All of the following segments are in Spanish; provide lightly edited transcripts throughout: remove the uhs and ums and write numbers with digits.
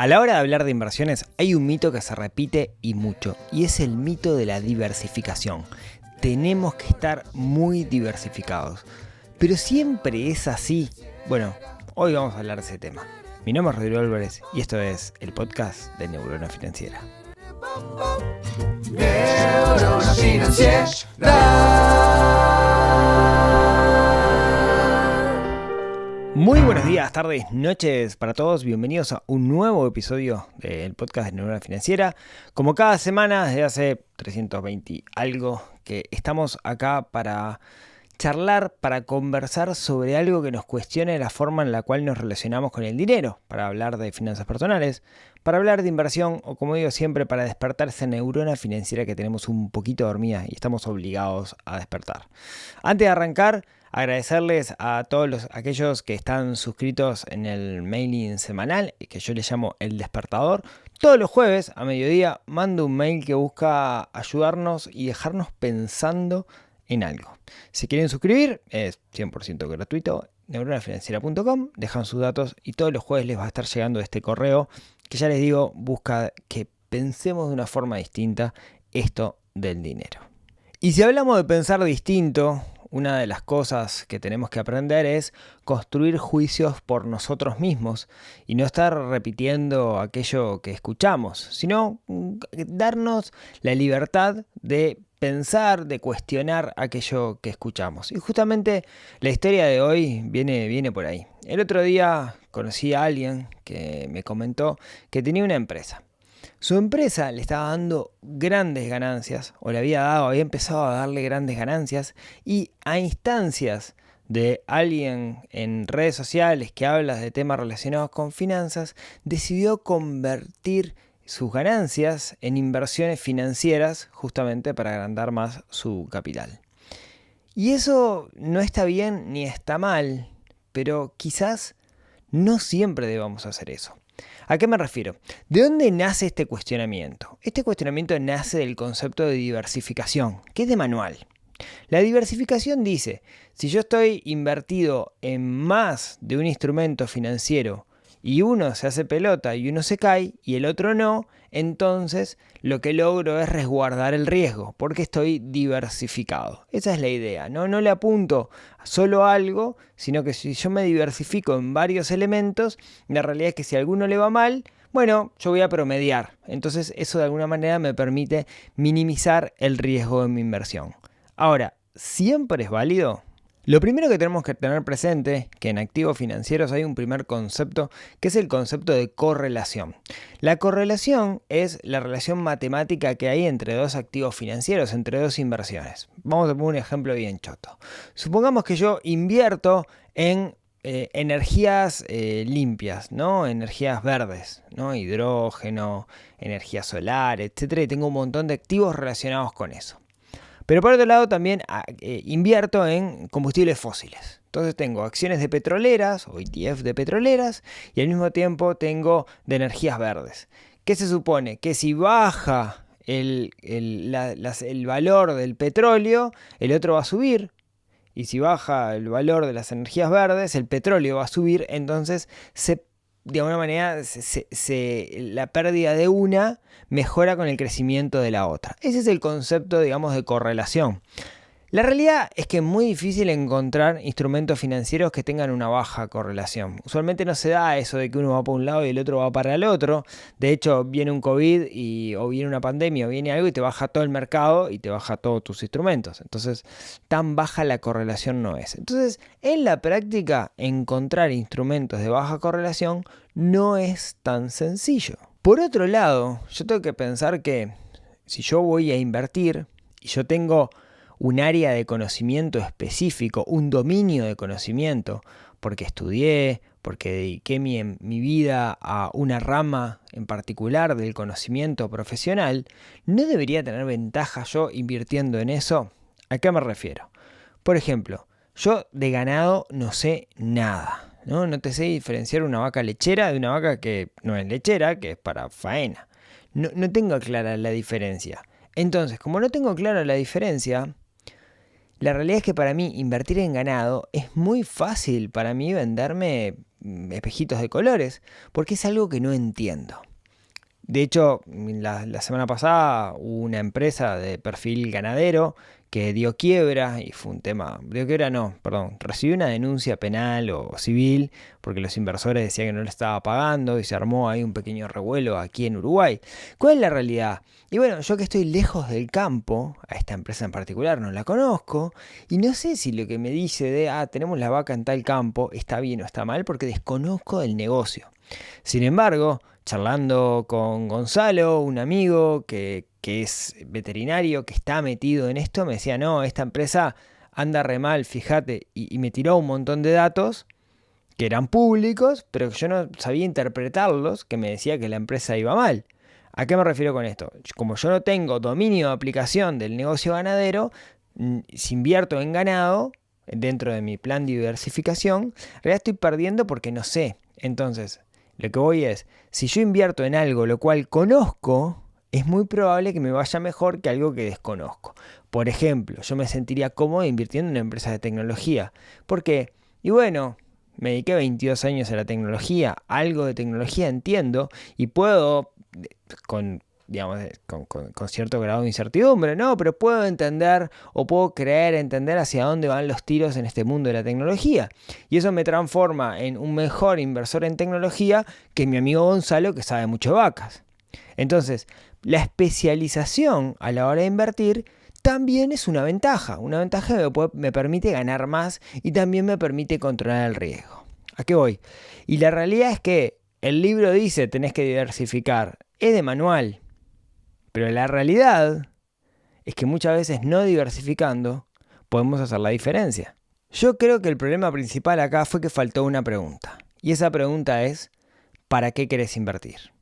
A la hora de hablar de inversiones hay un mito que se repite y mucho, y es el mito de la diversificación. Tenemos que estar muy diversificados. Pero siempre es así. Bueno, hoy vamos a hablar de ese tema. Mi nombre es Rodrigo Álvarez y esto es el podcast de Neurona Financiera. Neurona Financiera. Muy buenos días, tardes, noches para todos. Bienvenidos a un nuevo episodio del podcast de Neurona Financiera. Como cada semana, desde hace 320 y algo, que estamos acá para charlar, para conversar sobre algo que nos cuestione la forma en la cual nos relacionamos con el dinero, para hablar de finanzas personales, para hablar de inversión o, como digo siempre, para despertar esa neurona financiera que tenemos un poquito dormida y estamos obligados a despertar. Antes de arrancar, agradecerles a todos aquellos que están suscritos en el mailing semanal, que yo les llamo El Despertador. Todos los jueves a mediodía mando un mail que busca ayudarnos y dejarnos pensando en algo. Si quieren suscribir, es 100% gratuito, neuronafinanciera.com, dejan sus datos y todos los jueves les va a estar llegando este correo que ya les digo, busca que pensemos de una forma distinta esto del dinero. Y si hablamos de pensar distinto, una de las cosas que tenemos que aprender es construir juicios por nosotros mismos y no estar repitiendo aquello que escuchamos, sino darnos la libertad de pensar, de cuestionar aquello que escuchamos. Y justamente la historia de hoy viene por ahí. El otro día conocí a alguien que me comentó que tenía una empresa. Su empresa le estaba dando grandes ganancias, o le había empezado a darle grandes ganancias, y a instancias de alguien en redes sociales que habla de temas relacionados con finanzas, decidió convertir sus ganancias en inversiones financieras justamente para agrandar más su capital. Y eso no está bien ni está mal, pero quizás no siempre debamos hacer eso. ¿A qué me refiero? ¿De dónde nace este cuestionamiento? Este cuestionamiento nace del concepto de diversificación, que es de manual. La diversificación dice, si yo estoy invertido en más de un instrumento financiero y uno se hace pelota y uno se cae y el otro no, entonces lo que logro es resguardar el riesgo porque estoy diversificado. Esa es la idea, ¿no? No le apunto solo a algo, sino que si yo me diversifico en varios elementos, la realidad es que si a alguno le va mal, bueno, yo voy a promediar. Entonces eso de alguna manera me permite minimizar el riesgo de mi inversión. Ahora, ¿siempre es válido? Lo primero que tenemos que tener presente es que en activos financieros hay un primer concepto que es el concepto de correlación. La correlación es la relación matemática que hay entre dos activos financieros, entre dos inversiones. Vamos a poner un ejemplo bien choto. Supongamos que yo invierto en energías limpias, ¿no? Energías verdes, ¿no? Hidrógeno, energía solar, etc. Y tengo un montón de activos relacionados con eso. Pero por otro lado también invierto en combustibles fósiles. Entonces tengo acciones de petroleras o ETF de petroleras y al mismo tiempo tengo de energías verdes. ¿Qué se supone? Que si baja el valor del petróleo, el otro va a subir. Y si baja el valor de las energías verdes, el petróleo va a subir. Entonces de alguna manera la pérdida de una mejora con el crecimiento de la otra. Ese es el concepto, digamos, de correlación. La realidad es que es muy difícil encontrar instrumentos financieros que tengan una baja correlación. Usualmente no se da eso de que uno va para un lado y el otro va para el otro. De hecho, viene un COVID o viene una pandemia o viene algo y te baja todo el mercado y te baja todos tus instrumentos. Entonces, tan baja la correlación no es. Entonces, en la práctica, encontrar instrumentos de baja correlación no es tan sencillo. Por otro lado, yo tengo que pensar que si yo voy a invertir y yo tengo un área de conocimiento específico, un dominio de conocimiento, porque estudié, porque dediqué mi vida a una rama en particular del conocimiento profesional, ¿no debería tener ventaja yo invirtiendo en eso? ¿A qué me refiero? Por ejemplo, yo de ganado no sé nada, ¿no? No te sé diferenciar una vaca lechera de una vaca que no es lechera, que es para faena. No tengo clara la diferencia. Entonces, como no tengo clara la diferencia, la realidad es que para mí invertir en ganado es muy fácil para mí venderme espejitos de colores, porque es algo que no entiendo. De hecho, la semana pasada hubo una empresa de perfil ganadero que dio quiebra y fue un tema, recibió una denuncia penal o civil porque los inversores decían que no le estaba pagando y se armó ahí un pequeño revuelo aquí en Uruguay. ¿Cuál es la realidad? Y bueno, yo que estoy lejos del campo, a esta empresa en particular no la conozco y no sé si lo que me dice de, tenemos la vaca en tal campo, está bien o está mal porque desconozco del negocio. Sin embargo, charlando con Gonzalo, un amigo que es veterinario, que está metido en esto, me decía, no, esta empresa anda re mal, fíjate, y me tiró un montón de datos que eran públicos, pero que yo no sabía interpretarlos, que me decía que la empresa iba mal. ¿A qué me refiero con esto? Como yo no tengo dominio de aplicación del negocio ganadero, si invierto en ganado, dentro de mi plan de diversificación, en realidad estoy perdiendo porque no sé. Entonces, lo que voy es, si yo invierto en algo lo cual conozco, es muy probable que me vaya mejor que algo que desconozco. Por ejemplo, yo me sentiría cómodo invirtiendo en una empresa de tecnología. ¿Por qué? Y bueno, me dediqué 22 años a la tecnología, algo de tecnología entiendo y puedo, con cierto grado de incertidumbre, ¿no? Pero puedo entender o puedo entender hacia dónde van los tiros en este mundo de la tecnología. Y eso me transforma en un mejor inversor en tecnología que mi amigo Gonzalo, que sabe mucho de vacas. Entonces, la especialización a la hora de invertir también es una ventaja que me permite ganar más y también me permite controlar el riesgo. ¿A qué voy? Y la realidad es que el libro dice tenés que diversificar, es de manual, pero la realidad es que muchas veces no diversificando podemos hacer la diferencia. Yo creo que el problema principal acá fue que faltó una pregunta, y esa pregunta es, ¿para qué querés invertir?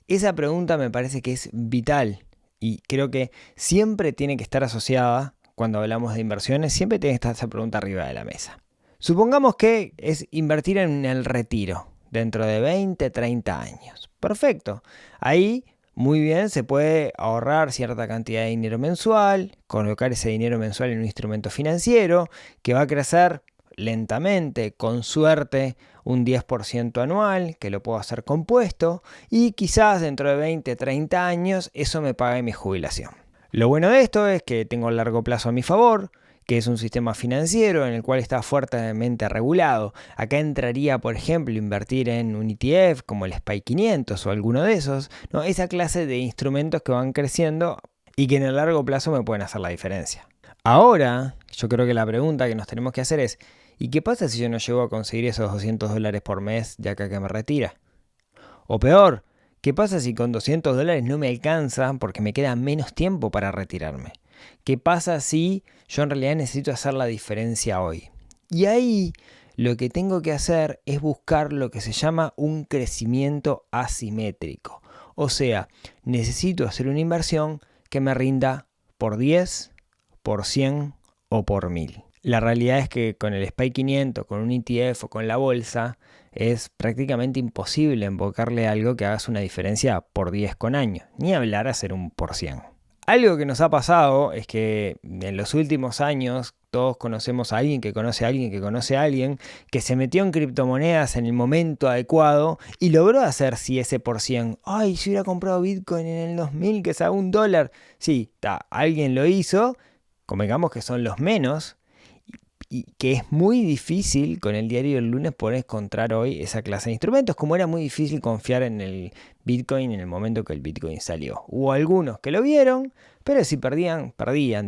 Esa pregunta me parece que es vital y creo que siempre tiene que estar asociada, cuando hablamos de inversiones, siempre tiene que estar esa pregunta arriba de la mesa. Supongamos que es invertir en el retiro dentro de 20, 30 años. Perfecto. Ahí muy bien se puede ahorrar cierta cantidad de dinero mensual, colocar ese dinero mensual en un instrumento financiero que va a crecer lentamente, con suerte, un 10% anual, que lo puedo hacer compuesto, y quizás dentro de 20, 30 años eso me pague mi jubilación. Lo bueno de esto es que tengo el largo plazo a mi favor, que es un sistema financiero en el cual está fuertemente regulado. Acá entraría, por ejemplo, invertir en un ETF como el SPY 500 o alguno de esos, ¿no? Esa clase de instrumentos que van creciendo y que en el largo plazo me pueden hacer la diferencia. Ahora, yo creo que la pregunta que nos tenemos que hacer es, ¿y qué pasa si yo no llego a conseguir esos $200 por mes de acá que me retira? O peor, ¿qué pasa si con $200 no me alcanza porque me queda menos tiempo para retirarme? ¿Qué pasa si yo en realidad necesito hacer la diferencia hoy? Y ahí lo que tengo que hacer es buscar lo que se llama un crecimiento asimétrico. O sea, necesito hacer una inversión que me rinda por 10, por 100 o por 1000. La realidad es que con el SPY 500, con un ETF o con la bolsa, es prácticamente imposible invocarle algo que hagas una diferencia por 10 con años, ni hablar hacer un por 100. Algo que nos ha pasado es que en los últimos años todos conocemos a alguien que conoce a alguien que conoce a alguien que se metió en criptomonedas en el momento adecuado y logró hacer si ese por 100. Ay, si hubiera comprado Bitcoin en el 2000 que estaba $1. Sí, alguien lo hizo, convengamos que son los menos, y que es muy difícil con el diario del lunes poder encontrar hoy esa clase de instrumentos, como era muy difícil confiar en el Bitcoin en el momento que el Bitcoin salió. Hubo algunos que lo vieron, pero si perdían,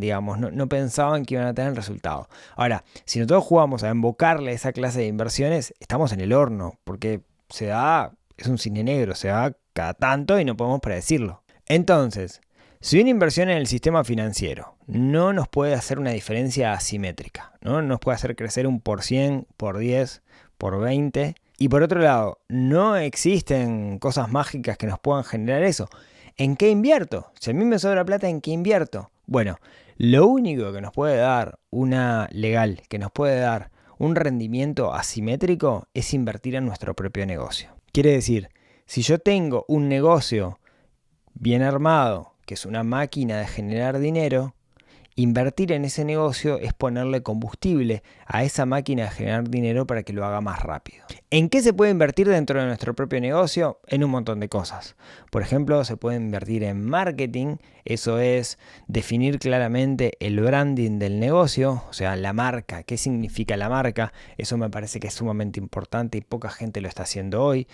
digamos, no pensaban que iban a tener resultado. Ahora, si nosotros jugamos a invocarle esa clase de inversiones, estamos en el horno, porque es un cisne negro, se da cada tanto y no podemos predecirlo. Entonces, si una inversión en el sistema financiero no nos puede hacer una diferencia asimétrica, no nos puede hacer crecer un por 100, por 10, por 20, y por otro lado, no existen cosas mágicas que nos puedan generar eso, ¿en qué invierto? Si a mí me sobra plata, ¿en qué invierto? Bueno, lo único que nos puede dar una legal, que nos puede dar un rendimiento asimétrico, es invertir en nuestro propio negocio. Quiere decir, si yo tengo un negocio bien armado, que es una máquina de generar dinero, invertir en ese negocio es ponerle combustible a esa máquina de generar dinero para que lo haga más rápido. ¿En qué se puede invertir dentro de nuestro propio negocio? En un montón de cosas. Por ejemplo, se puede invertir en marketing, eso es definir claramente el branding del negocio, o sea, la marca, qué significa la marca, eso me parece que es sumamente importante y poca gente lo está haciendo hoy.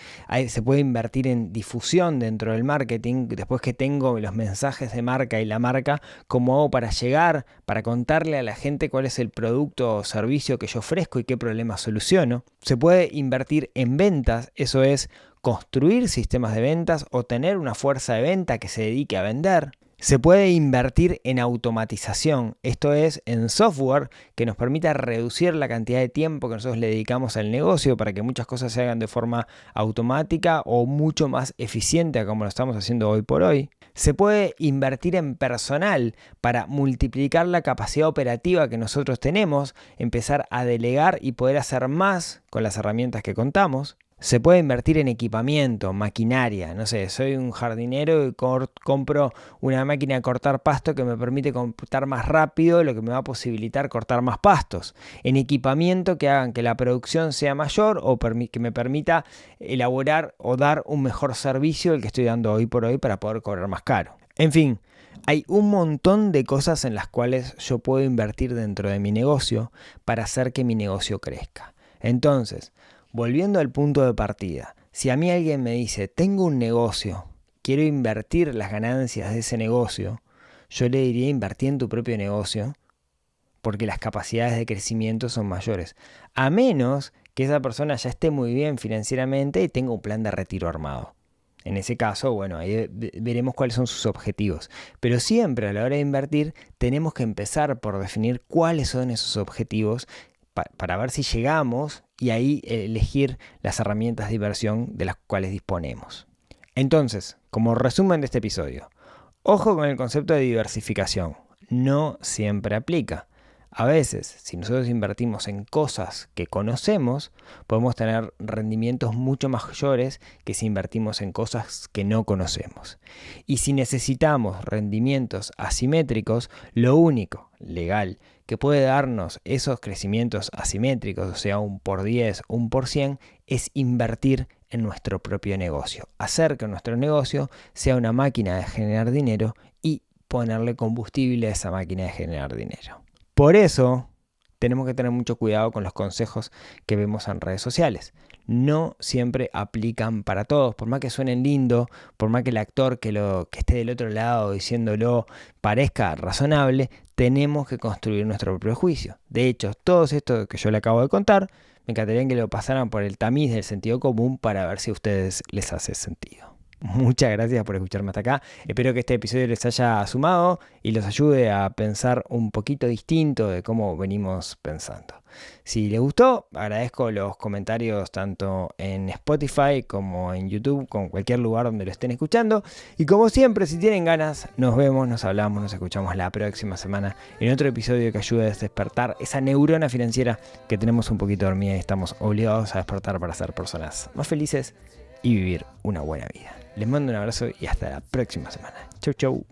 Se puede invertir en difusión dentro del marketing, después que tengo los mensajes de marca y la marca, cómo hago para llegar, para contarle a la gente cuál es el producto o servicio que yo ofrezco y qué problema soluciono. Se puede invertir en ventas, eso es construir sistemas de ventas o tener una fuerza de venta que se dedique a vender. Se puede invertir en automatización, esto es en software que nos permita reducir la cantidad de tiempo que nosotros le dedicamos al negocio para que muchas cosas se hagan de forma automática o mucho más eficiente a como lo estamos haciendo hoy por hoy. Se puede invertir en personal para multiplicar la capacidad operativa que nosotros tenemos, empezar a delegar y poder hacer más con las herramientas que contamos. Se puede invertir en equipamiento, maquinaria, no sé, soy un jardinero y compro una máquina de cortar pasto que me permite cortar más rápido, lo que me va a posibilitar cortar más pastos. En equipamiento que hagan que la producción sea mayor o que me permita elaborar o dar un mejor servicio del que estoy dando hoy por hoy para poder cobrar más caro. En fin, hay un montón de cosas en las cuales yo puedo invertir dentro de mi negocio para hacer que mi negocio crezca. Entonces, volviendo al punto de partida, si a mí alguien me dice, tengo un negocio, quiero invertir las ganancias de ese negocio, yo le diría invertir en tu propio negocio porque las capacidades de crecimiento son mayores. A menos que esa persona ya esté muy bien financieramente y tenga un plan de retiro armado. En ese caso, bueno, ahí veremos cuáles son sus objetivos. Pero siempre a la hora de invertir tenemos que empezar por definir cuáles son esos objetivos para ver si llegamos y ahí elegir las herramientas de inversión de las cuales disponemos. Entonces, como resumen de este episodio, ojo con el concepto de diversificación. No siempre aplica. A veces, si nosotros invertimos en cosas que conocemos, podemos tener rendimientos mucho mayores que si invertimos en cosas que no conocemos. Y si necesitamos rendimientos asimétricos, lo único legal que puede darnos esos crecimientos asimétricos, o sea, 1 por 10, 1 por 100, es invertir en nuestro propio negocio. Hacer que nuestro negocio sea una máquina de generar dinero y ponerle combustible a esa máquina de generar dinero. Por eso tenemos que tener mucho cuidado con los consejos que vemos en redes sociales. No siempre aplican para todos, por más que suenen lindo, por más que el actor que esté del otro lado diciéndolo parezca razonable, tenemos que construir nuestro propio juicio. De hecho, todo esto que yo le acabo de contar, me encantaría que lo pasaran por el tamiz del sentido común para ver si a ustedes les hace sentido. Muchas gracias por escucharme hasta acá. Espero que este episodio les haya sumado y los ayude a pensar un poquito distinto de cómo venimos pensando. Si les gustó, agradezco los comentarios tanto en Spotify como en YouTube, con cualquier lugar donde lo estén escuchando. Y como siempre, si tienen ganas, nos vemos, nos hablamos, nos escuchamos la próxima semana en otro episodio que ayude a despertar esa neurona financiera que tenemos un poquito dormida y estamos obligados a despertar para ser personas más felices y vivir una buena vida. Les mando un abrazo y hasta la próxima semana. Chau, chau.